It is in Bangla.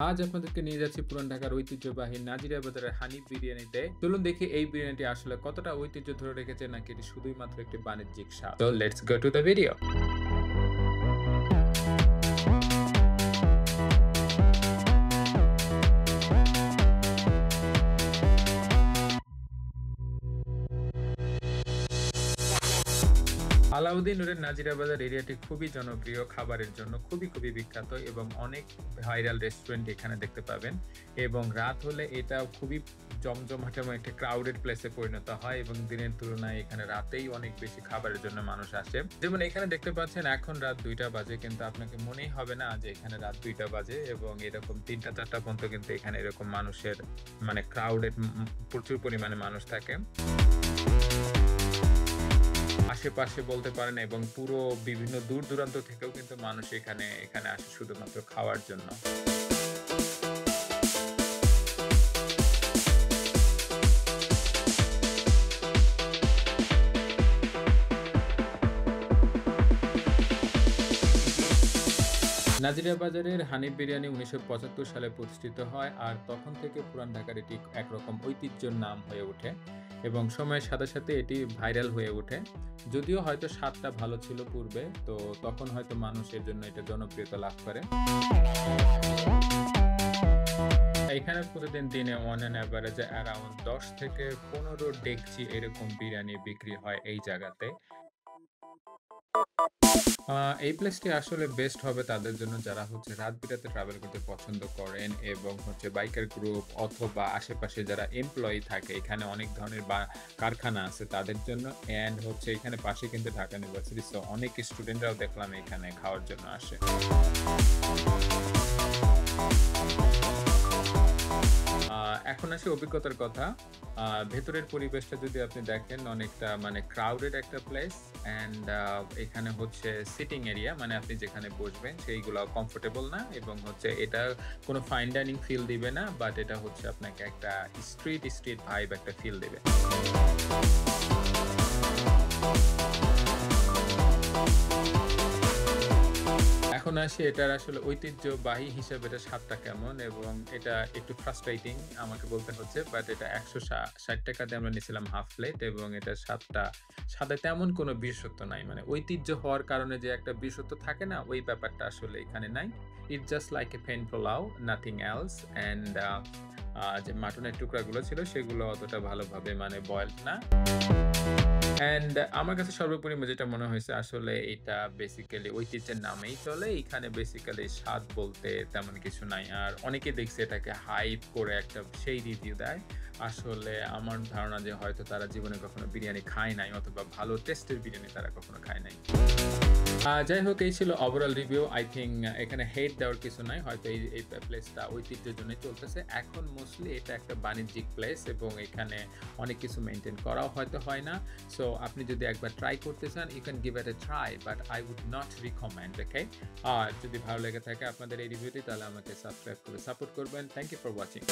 আজ আপনাদেরকে নিয়ে যাচ্ছি পুরান ঢাকার ঐতিহ্যবাহী নাজিরা বাজারের হানিফ বিরিয়ানিতে। চলুন দেখি এই বিরিয়ানিটি আসলে কতটা ঐতিহ্য ধরে রেখেছে নাকি এটি শুধুই মাত্র একটি বাণিজ্যিক স্বাদ। So let's go to the video. Alauddin রোডের নাজিরা বাজার এরিয়াটি খুবই জনপ্রিয় খাবারের জন্য খুবই বিখ্যাত এবং অনেক ভাইরাল রেস্টুরেন্ট এখানে দেখতে পাবেন এবং রাত হলে এটা খুবই জমজমাট এবং একটা ক্রাউডেড প্লেসে পরিণত হয় এবং দিনের তুলনায় এখানে রাতেই অনেক বেশি খাবারের জন্য মানুষ আসে। যেমন এখানে দেখতে পাচ্ছেন এখন রাত 2টা বাজে কিন্তু আপনাকে মনেই হবে না যে এখানে রাত 2টা বাজে এবং এরকম 3টা 4টা পর্যন্ত কিন্তু এখানে এরকম মানুষের মানে ক্রাউডেড প্রচুর পরিমাণে মানুষ থাকে। আশেপাশে বলতে পারেন এবং পুরো বিভিন্ন দূর-দূরান্ত থেকেও কিন্তু মানুষ এখানে আসে শুধুমাত্র খাওয়ার জন্য। নাজিরা বাজারের হানিফ বিরিয়ানি ১৯৭৫ সালে প্রতিষ্ঠিত হয় আর তখন থেকে পুরান ঢাকার এটি একরকম ঐতিহ্যের নাম হয়ে ওঠে এবং সময়ের সাথে এটি ভাইরাল হয়ে ওঠে। যদিও হয়তো স্বাদটা ভালো ছিল পূর্বে, তো তখন হয়তো মানুষ এর জন্য এটা জনপ্রিয়তা লাভ করে। এখানে প্রতিদিন দিনে অন অ্যান এভারেজে অ্যারাউন্ড ১০ থেকে ১৫ ডেকচি এরকম বিরিয়ানি বিক্রি হয় এই জায়গাতে। এই প্লেসটি আসলে বেস্ট হবে তাদের জন্য যারা হচ্ছে রাত বিরাতে ট্রাভেল করতে পছন্দ করেন এবং হচ্ছে বাইকার গ্রুপ অথবা আশেপাশে যারা এমপ্লয়ি থাকে, এখানে অনেক ধরনের কারখানা আছে তাদের জন্য। অ্যান্ড হচ্ছে এখানে পাশে কিন্তু ঢাকা ইউনিভার্সিটি, সো অনেক স্টুডেন্টরাও দেখলাম এখানে খাওয়ার জন্য আসে। এখন আসি অভিজ্ঞতার কথা। ভেতরের পরিবেশটা যদি আপনি দেখেন অনেকটা মানে ক্রাউডেড একটা প্লেস অ্যান্ড এখানে হচ্ছে সিটিং এরিয়া, মানে আপনি যেখানে বসবেন সেইগুলো কমফোর্টেবল না এবং হচ্ছে এটা কোনো ফাইন ডাইনিং ফিল দিবে না, বাট এটা হচ্ছে আপনাকে একটা স্ট্রিট ভাইব একটা ফিল দিবে। এখন আসি এটার আসলে ঐতিহ্যবাহী হিসেবে এটার স্বাদটা কেমন এবং এটা একটু ফ্রাস্ট্রেটিং আমাকে বলতে হচ্ছে, বাট এটা ৳১৬০ দিয়ে আমরা নিয়েছিলাম হাফ প্লেট এবং এটার স্বাদে তেমন কোনো বিশেষত্ব নাই। মানে ঐতিহ্য হওয়ার কারণে যে একটা বিশেষত্ব থাকে না, ওই ব্যাপারটা আসলে এখানে নাই। It's just like a plain pulao, nothing else. And যে মাটনের টুকরাগুলো ছিল সেগুলো অতটা ভালোভাবে মানে বয়েলড না। অ্যান্ড আমার কাছে সর্বোপরি যেটা মনে হয়েছে আসলে এটা বেসিক্যালি ঐতিহ্যের নামেই চলে। এখানে বেসিক্যালি স্বাদ বলতে তেমন কিছু নাই। আর অনেকে দেখছি এটাকে হাইপ করে একটা সেই রিভিউ দেয়। আসলে আমার ধারণা যে হয়তো তারা জীবনে কখনো বিরিয়ানি খায় নাই অথবা ভালো টেস্টের বিরিয়ানি তারা কখনো খায় নাই। যাই হোক, এই ছিল ওভারঅল রিভিউ। আই থিংক এখানে হেট দেওয়ার কিছু নাই। হয়তো এই প্লেসটা ঐতিহ্যের জন্যই চলতেছে। এখন মোস্টলি এটা একটা বাণিজ্যিক প্লেস এবং এখানে অনেক কিছু মেইনটেইন করাও হয়তো হয় না। সো আপনি যদি একবার ট্রাই করতে চান, you can give it a try, but I would not recommend, okay? আর যদি ভালো লেগে থাকে আপনাদের এই রিভিউটি, তাহলে আমাকে সাবস্ক্রাইব করে সাপোর্ট করবেন। Thank you for watching.